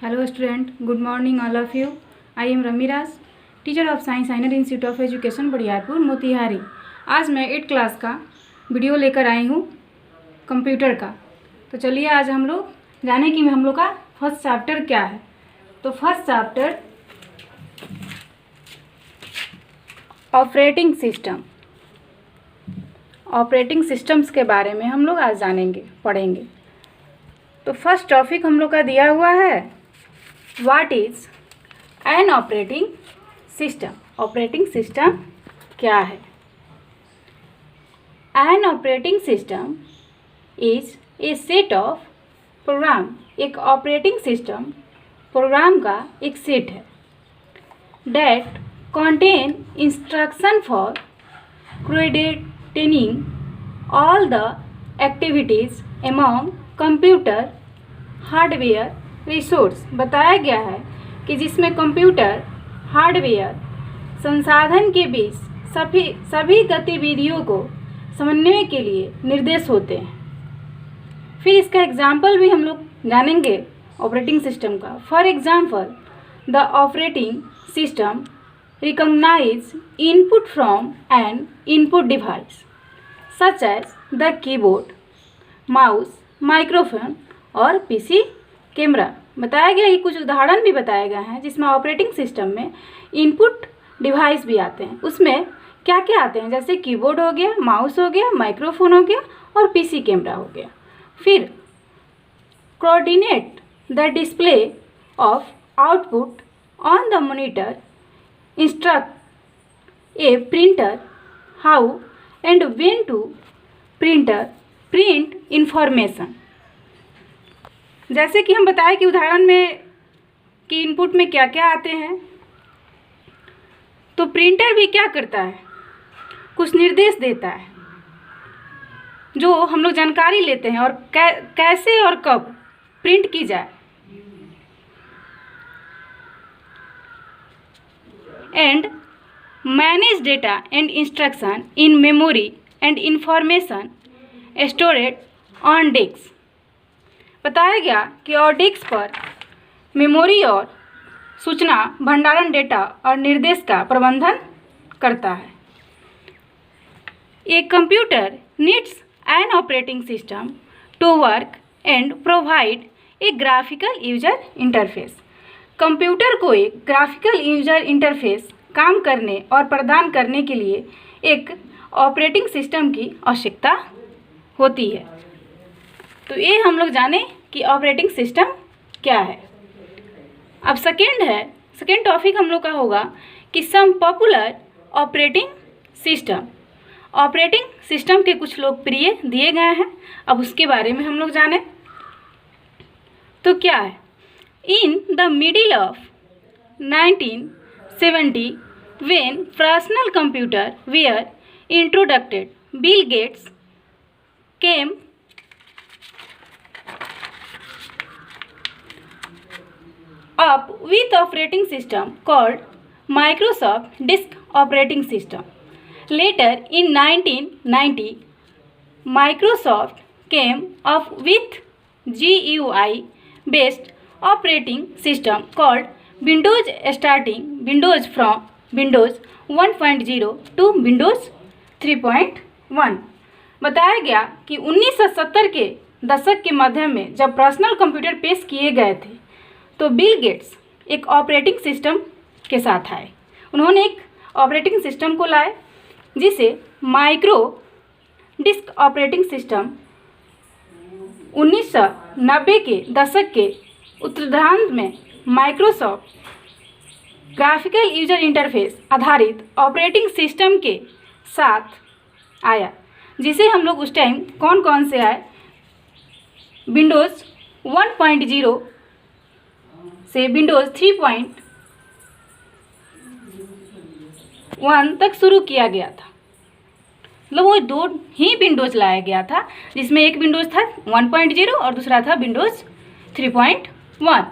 Hello student, good morning all of you. I am Ramiraj, teacher of science Ainar institute of education Bariyarpur Motihari. आज मैं 8th class का video लेकर आई हूँ computer का। तो चलिए आज हम लोग जाने कि हम लोग का फर्स्ट चैप्टर क्या है। तो फर्स्ट चैप्टर ऑपरेटिंग सिस्टम्स के बारे में हम लोग आज पढ़ेंगे। तो फर्स्ट टॉपिक हम लोग का दिया हुआ है what is an operating system. Operating system क्या है? An operating system is a set of program. एक ऑपरेटिंग सिस्टम प्रोग्राम का एक सेट है that contain instruction for coordinating all the activities among computer hardware resource. बताया गया है कि जिसमें कंप्यूटर हार्डवेयर संसाधन के बीच सभी गतिविधियों को समन्वय के लिए निर्देश होते हैं। फिर इसका एग्जाम्पल भी हम लोग जानेंगे ऑपरेटिंग सिस्टम का। For example the operating system recognize input from an input device such as the keyboard, mouse, microphone और PC कैमरा। बताया गया कि कुछ उदाहरण भी बताए गए हैं जिसमें ऑपरेटिंग सिस्टम में इनपुट डिवाइस भी आते हैं। उसमें क्या क्या आते हैं? जैसे कीबोर्ड हो गया, माउस हो गया, माइक्रोफोन हो गया और PC कैमरा हो गया। फिर coordinate the display of output on the monitor, instruct a printer how and when to print information। जैसे कि हम बताएं कि उदाहरण में कि इनपुट में क्या क्या आते हैं। तो प्रिंटर भी क्या करता है? कुछ निर्देश देता है जो हम लोग जानकारी लेते हैं और कैसे और कब प्रिंट की जाए। and manage data and instruction in memory and information stored on disk। बताया गया कि और डिस्क पर मेमोरी और सूचना भंडारण डेटा और निर्देश का प्रबंधन करता है। A computer needs an operating system to work and provide a graphical user interface. Computer को एक ग्राफिकल यूजर इंटरफेस काम करने और प्रदान करने के लिए एक ऑपरेटिंग सिस्टम की आवश्यकता होती है। तो ये हम लोग जाने कि ऑपरेटिंग सिस्टम क्या है। अब सेकेंड टॉपिक हम लोग का होगा कि some popular operating system. Operating system के कुछ लोकप्रिय दिए गए हैं, अब उसके बारे में हम लोग जाने। तो क्या है? In the middle of 1970, when personal computers were introduced, Bill Gates came up with operating system called Microsoft Disk Operating System. Later in 1990, Microsoft came up with GUI based operating system called Windows, starting Windows from Windows 1.0 to Windows 3.1। बताया गया कि 1970 के दशक के मध्य में जब personal computer पेश किए गए थे तो बिल गेट्स एक ऑपरेटिंग सिस्टम के साथ आए। उन्होंने एक ऑपरेटिंग सिस्टम को लाए जिसे माइक्रो डिस्क ऑपरेटिंग सिस्टम 1990 के दशक के उत्तरार्ध में माइक्रोसॉफ्ट ग्राफिकल यूजर इंटरफेस आधारित ऑपरेटिंग सिस्टम के साथ आया, जिसे हम लोग उस टाइम कौन से आए? विंडोज़ 1.0 से विंडोज़ 3.1 तक शुरू किया गया था। मतलब वो दो ही विंडोज़ लाया गया था, जिसमें एक विंडोज़ था 1.0 और दूसरा था विंडोज़ 3.1।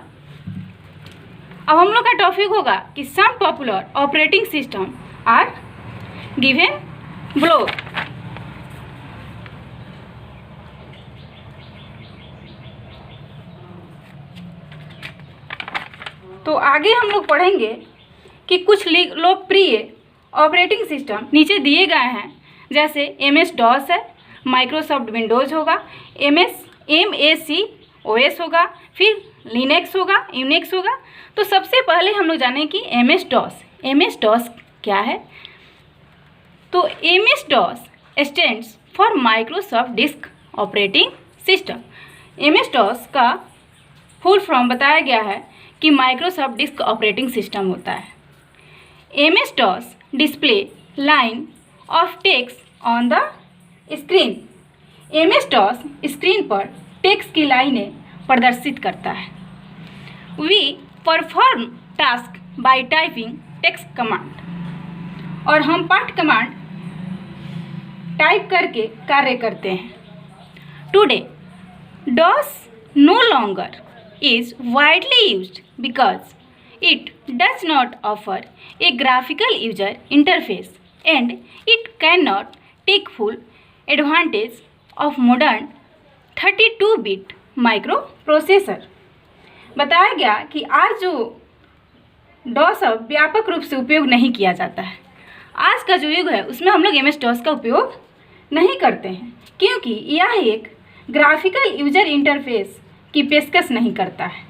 अब हम लोग का टॉपिक होगा कि some popular operating system are given below. तो आगे हम लोग पढ़ेंगे कि कुछ लोकप्रिय ऑपरेटिंग सिस्टम नीचे दिए गए हैं, जैसे MS-DOS है, माइक्रोसॉफ्ट विंडोज़ होगा, MAC होगा, फिर लिनक्स होगा, यूनिक्स होगा। तो सबसे पहले हम लोग जानें कि MS-DOS क्या है। तो MS-DOS stands for Microsoft disk operating system. MS-DOS का फुल फॉर्म बताया गया है कि माइक्रोसॉफ्ट डिस्क ऑपरेटिंग सिस्टम होता है। MS-DOS display line of text on the screen. MS-DOS screen पर टेक्स्ट की लाइनें प्रदर्शित करता है। We perform task by typing text command, और हम पाठ कमांड टाइप करके कार्य करते हैं। Today DOS no longer is widely used because it does not offer a graphical user interface and it cannot take full advantage of modern 32-bit microprocessor. बताया गया कि आज जो DOS अब व्यापक रूप से उपयोग नहीं किया जाता है। आज का जो युग है उसमें हम लोग MS-DOS का उपयोग नहीं करते हैं, क्योंकि यह एक ग्राफिकल यूजर इंटरफेस की पेशकश नहीं करता है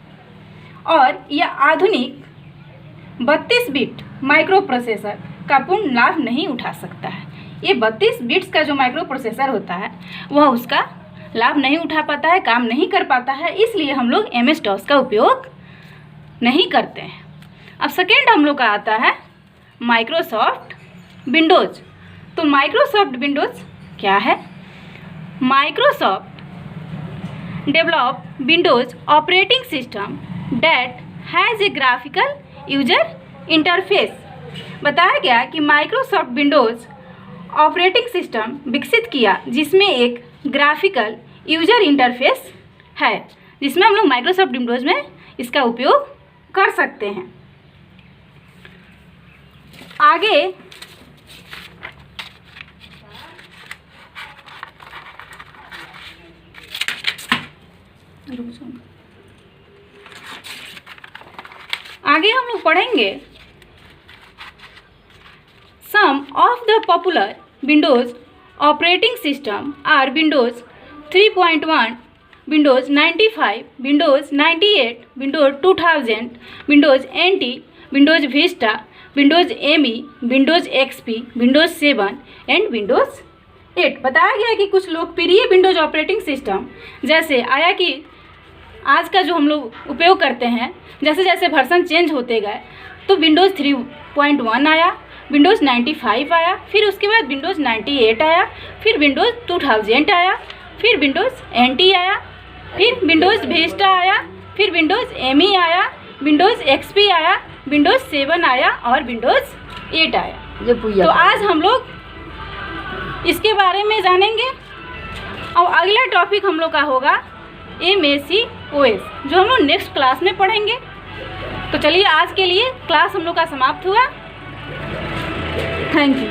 और यह आधुनिक 32 बिट माइक्रोप्रोसेसर का पूर्ण लाभ नहीं उठा सकता है। ये 32 बिट्स का जो माइक्रोप्रोसेसर होता है वह उसका लाभ नहीं उठा पाता है, काम नहीं कर पाता है, इसलिए हम लोग MS-DOS का उपयोग नहीं करते हैं। अब सेकेंड हम लोग का आता है माइक्रोसॉफ्ट विंडोज़। तो माइक्रोसॉफ्ट विंडोज़ क्या है? Microsoft develop Windows operating system that has a graphical user interface. बताया गया कि माइक्रोसॉफ्ट विंडोज़ ऑपरेटिंग सिस्टम विकसित किया जिसमें एक ग्राफिकल यूजर इंटरफेस है, जिसमें हम लोग माइक्रोसॉफ्ट विंडोज़ में इसका उपयोग कर सकते हैं। आगे हम लोग पढ़ेंगे some of the popular Windows operating system are Windows 3.1, Windows 95, Windows 98, Windows 2000, Windows NT, Windows Vista, Windows ME, Windows XP, Windows 7 and Windows 8। बताया गया कि कुछ लोकप्रिय विंडोज़ ऑपरेटिंग सिस्टम जैसे आया कि आज का जो हम लोग उपयोग करते हैं, जैसे जैसे वर्जन चेंज होते गए तो विंडोज़ 3.1 आया, विंडोज़ 95 आया, फिर उसके बाद विंडोज़ 98 आया, फिर विंडोज़ 2000 आया, फिर विंडोज़ NT आया, फिर विंडोज़ विस्टा आया, फिर विंडोज़ ME आया, विंडोज़ XP आया, विंडोज़ 7 आया और विंडोज़ 8 आया। तो आज हम लोग इसके बारे में जानेंगे। अब अगला टॉपिक हम लोग का होगा MAC-OS, जो हम लोग नेक्स्ट क्लास में पढ़ेंगे। तो चलिए आज के लिए क्लास हम लोग का समाप्त हुआ। Thank you.